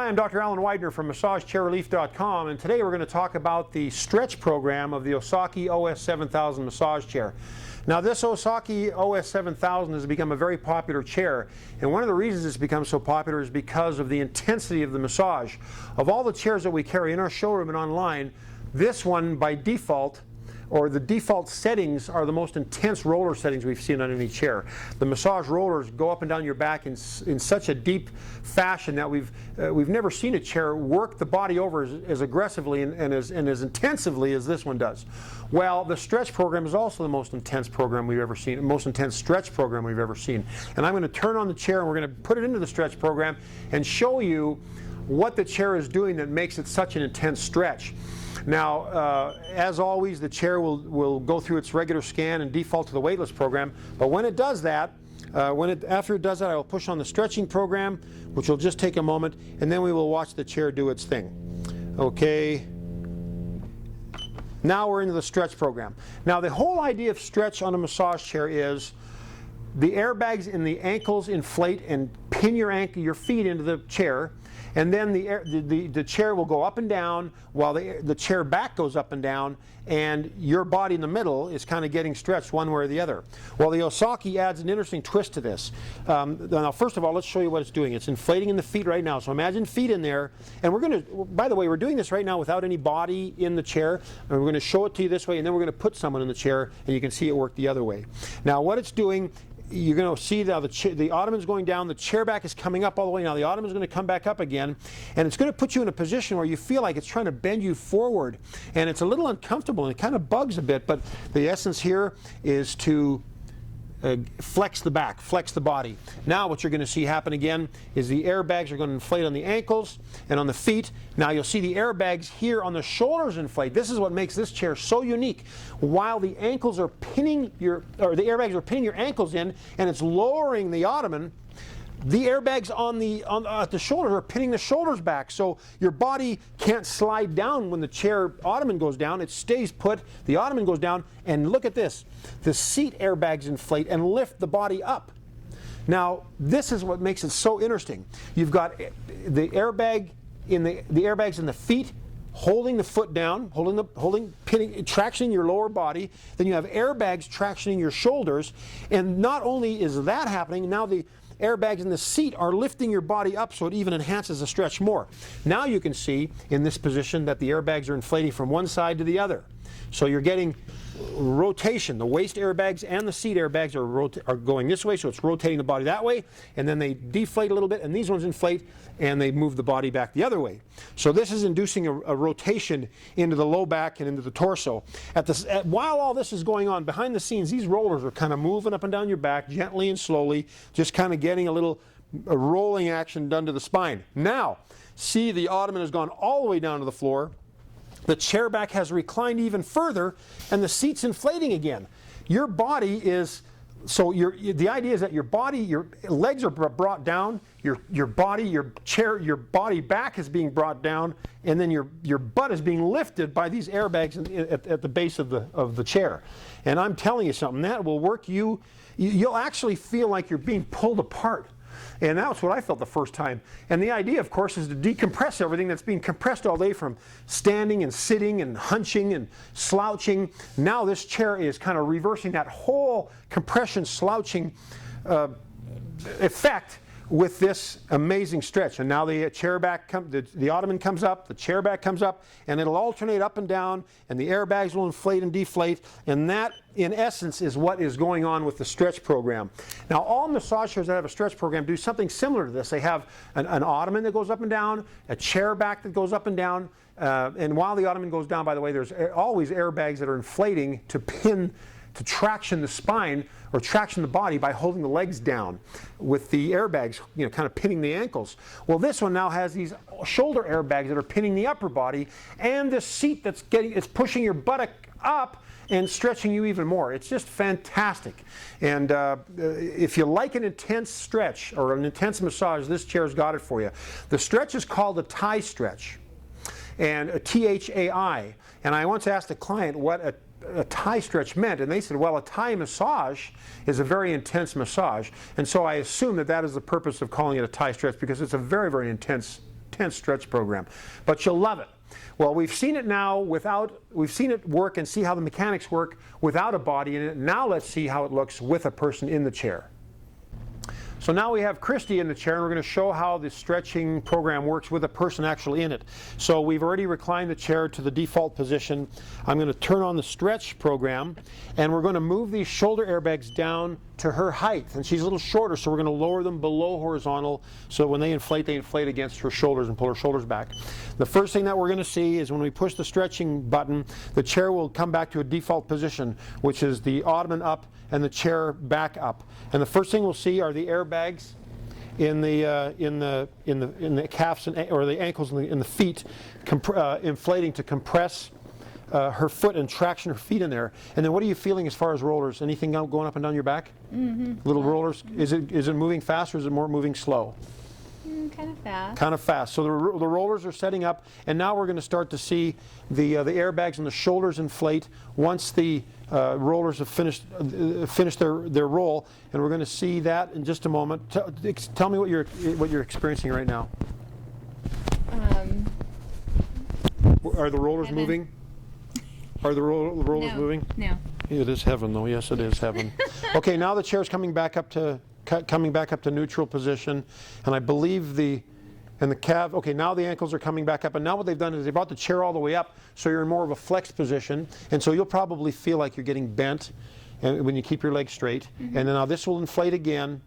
Hi, I'm Dr. Alan Widener from MassageChairRelief.com, and today we're going to talk about the stretch program of the Osaki OS-7000 massage chair. Now, this Osaki OS-7000 has become a very popular chair, and one of the reasons it's become so popular is because of the intensity of the massage. Of all the chairs that we carry in our showroom and online, this one by default, or the default settings, are the most intense roller settings we've seen on any chair. The massage rollers go up and down your back in such a deep fashion that we've never seen a chair work the body over as aggressively and as intensively as this one does. Well, the stretch program is also the most intense program we've ever seen, most intense stretch program we've ever seen. And I'm going to turn on the chair and we're going to put it into the stretch program and show you what the chair is doing that makes it such an intense stretch. Now, as always, the chair will go through its regular scan and default to the weightless program. But when it does that, after it does that, I will push on the stretching program, which will just take a moment, and then we will watch the chair do its thing. Okay. Now we're into the stretch program. Now, the whole idea of stretch on a massage chair is the airbags in the ankles inflate and pin your feet into the chair. And then the chair will go up and down while the chair back goes up and down, and your body in the middle is kind of getting stretched one way or the other. Well, the Osaki adds an interesting twist to this. Now, first of all, let's show you what it's doing. It's inflating in the feet right now. So imagine feet in there. And we're going to, by the way, we're doing this right now without any body in the chair. And we're going to show it to you this way, and then we're going to put someone in the chair, and you can see it work the other way. Now, what it's doing, you're going to see now the ottoman's going down, the chair back is coming up all the way. Now the ottoman's going to come back up again, and it's going to put you in a position where you feel like it's trying to bend you forward, and it's a little uncomfortable and it kind of bugs a bit, but the essence here is to flex the back, flex the body. Now what you're going to see happen again is the airbags are going to inflate on the ankles and on the feet. Now you'll see the airbags here on the shoulders inflate. This is what makes this chair so unique. While the ankles are pinning the airbags are pinning your ankles in, and it's lowering the ottoman, the airbags at the shoulders are pinning the shoulders back, so your body can't slide down when the chair ottoman goes down. It stays put, the ottoman goes down, and look at this. The seat airbags inflate and lift the body up. Now, this is what makes it so interesting. You've got the airbag in the airbags in the feet, holding the foot down, pinning, tractioning your lower body. Then you have airbags tractioning your shoulders, and not only is that happening, now the airbags in the seat are lifting your body up, so it even enhances the stretch more. Now you can see in this position that the airbags are inflating from one side to the other. So you're getting rotation. The waist airbags and the seat airbags are going this way, so it's rotating the body that way, and then they deflate a little bit, and these ones inflate, and they move the body back the other way. So this is inducing a rotation into the low back and into the torso. While all this is going on, behind the scenes, these rollers are kind of moving up and down your back, gently and slowly, just kind of getting a rolling action done to the spine. Now, see, the ottoman has gone all the way down to the floor. The chair back has reclined even further, and the seat's inflating again. Your body is, the idea is that your legs are brought down, your body back is being brought down, and then your butt is being lifted by these airbags at the base of the chair. And I'm telling you something, that will work. You'll actually feel like you're being pulled apart. And that's what I felt the first time. And the idea, of course, is to decompress everything that's being compressed all day from standing and sitting and hunching and slouching. Now this chair is kind of reversing that whole compression slouching effect with this amazing stretch. And now the chair back, the ottoman comes up, the chair back comes up, and it'll alternate up and down, and the airbags will inflate and deflate, and that, in essence, is what is going on with the stretch program. Now, all massage chairs that have a stretch program do something similar to this. They have an ottoman that goes up and down, a chair back that goes up and down, and while the ottoman goes down, by the way, there's always airbags that are inflating to traction the spine or traction the body by holding the legs down with the airbags, kind of pinning the ankles. Well, this one now has these shoulder airbags that are pinning the upper body, and the seat it's pushing your buttock up and stretching you even more. It's just fantastic. And if you like an intense stretch or an intense massage, this chair's got it for you. The stretch is called a Thai stretch, and a Thai. And I once asked a client what a Thai stretch meant, and they said, well, a Thai massage is a very intense massage, and so I assume that is the purpose of calling it a Thai stretch, because it's a very, very intense intense stretch program, but you'll love it. Well, we've seen it now we've seen it work and see how the mechanics work without a body in it. Now let's see how it looks with a person in the chair. So now we have Christy in the chair, and we're going to show how the stretching program works with a person actually in it. So we've already reclined the chair to the default position. I'm going to turn on the stretch program, and we're going to move these shoulder airbags down to her height. And she's a little shorter, so we're going to lower them below horizontal, so when they inflate against her shoulders and pull her shoulders back. The first thing that we're going to see is when we push the stretching button, the chair will come back to a default position, which is the ottoman up and the chair back up. And the first thing we'll see are the airbags in the calves or the ankles and in the feet inflating to compress her foot and traction her feet in there. And then what are you feeling as far as rollers? Anything going up and down your back? Mm-hmm. Little rollers? Is it moving fast or is it more moving slow? Kind of fast. Kind of fast. So the rollers are setting up, and now we're going to start to see the airbags and the shoulders inflate once the rollers have finished their roll, and we're going to see that in just a moment. Tell me what you're experiencing right now. Are the rollers moving? Are the rollers moving? No. It is heaven, though. Yes, it is heaven. Okay, now the chair's coming back up to neutral position, and I believe the calf. Okay, now the ankles are coming back up, and now what they've done is they brought the chair all the way up, so you're in more of a flexed position, and so you'll probably feel like you're getting bent, and when you keep your legs straight. Mm-hmm. And then now this will inflate again.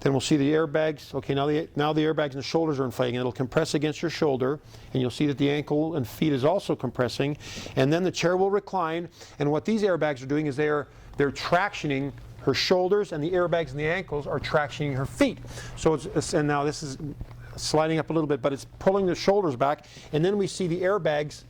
Then we'll see the airbags. Okay, now the airbags and the shoulders are inflating. It'll compress against your shoulder, and you'll see that the ankle and feet is also compressing. And then the chair will recline. And what these airbags are doing is they're tractioning her shoulders, and the airbags and the ankles are tractioning her feet. So and now this is sliding up a little bit, but it's pulling the shoulders back. And then we see the airbags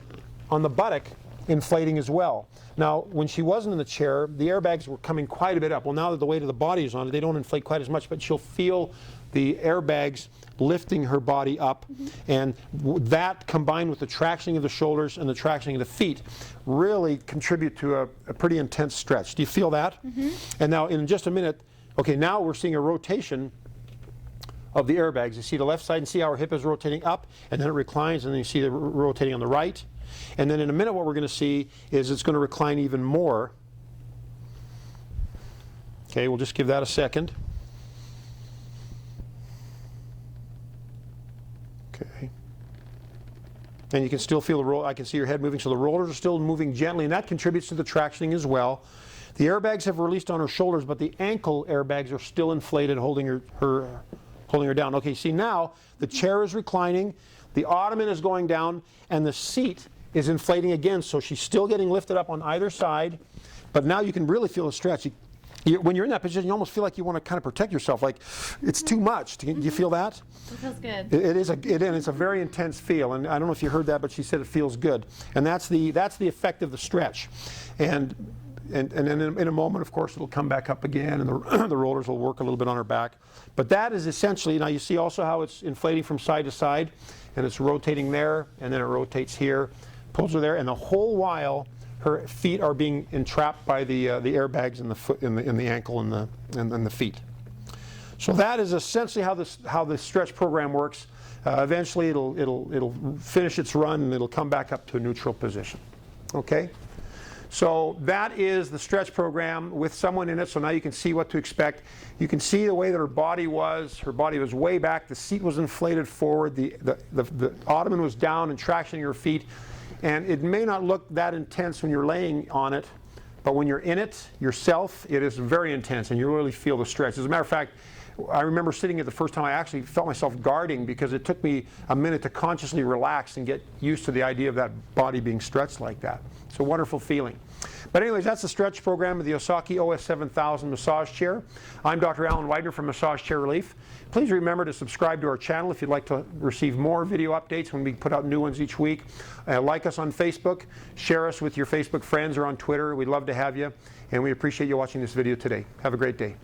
on the buttock inflating as well. Now, when she wasn't in the chair, the airbags were coming quite a bit up. Well, now that the weight of the body is on it, they don't inflate quite as much, but she'll feel the airbags lifting her body up, and that combined with the tractioning of the shoulders and the tractioning of the feet really contribute to a pretty intense stretch. Do you feel that? Mm-hmm. And now in just a minute, okay, now we're seeing a rotation of the airbags. You see the left side and see how her hip is rotating up, and then it reclines, and then you see the rotating on the right. And then in a minute what we're going to see is it's going to recline even more. Okay, we'll just give that a second. Okay. And you can still feel the roll. I can see your head moving, so the rollers are still moving gently, and that contributes to the tractioning as well. The airbags have released on her shoulders, but the ankle airbags are still inflated, holding her down. Okay, see now the chair is reclining, the ottoman is going down, and the seat is inflating again, so she's still getting lifted up on either side, but now you can really feel the stretch. When you're in that position, you almost feel like you want to kind of protect yourself, like it's too much. Do you feel that? It feels good. It's a very intense feel, and I don't know if you heard that, but she said it feels good, and that's the effect of the stretch. And in a moment, of course, it'll come back up again, and the rollers will work a little bit on her back. But that is essentially, now you see also how it's inflating from side to side, and it's rotating there, and then it rotates here, pulls her there, and the whole while her feet are being entrapped by the airbags in the foot, in the ankle, and the feet. So that is essentially how the stretch program works. Eventually, it'll finish its run, and it'll come back up to a neutral position. Okay. So that is the stretch program with someone in it, so now you can see what to expect. You can see the way that her body was. Her body was way back. The seat was inflated forward. The ottoman was down and tractioning her feet. And it may not look that intense when you're laying on it, but when you're in it yourself, it is very intense, and you really feel the stretch. As a matter of fact, I remember sitting it the first time, I actually felt myself guarding because it took me a minute to consciously relax and get used to the idea of that body being stretched like that. It's a wonderful feeling. But anyways, that's the stretch program of the Osaki OS-7000 massage chair. I'm Dr. Alan Widener from Massage Chair Relief. Please remember to subscribe to our channel if you'd like to receive more video updates when we put out new ones each week. Like us on Facebook, share us with your Facebook friends or on Twitter. We'd love to have you, and we appreciate you watching this video today. Have a great day.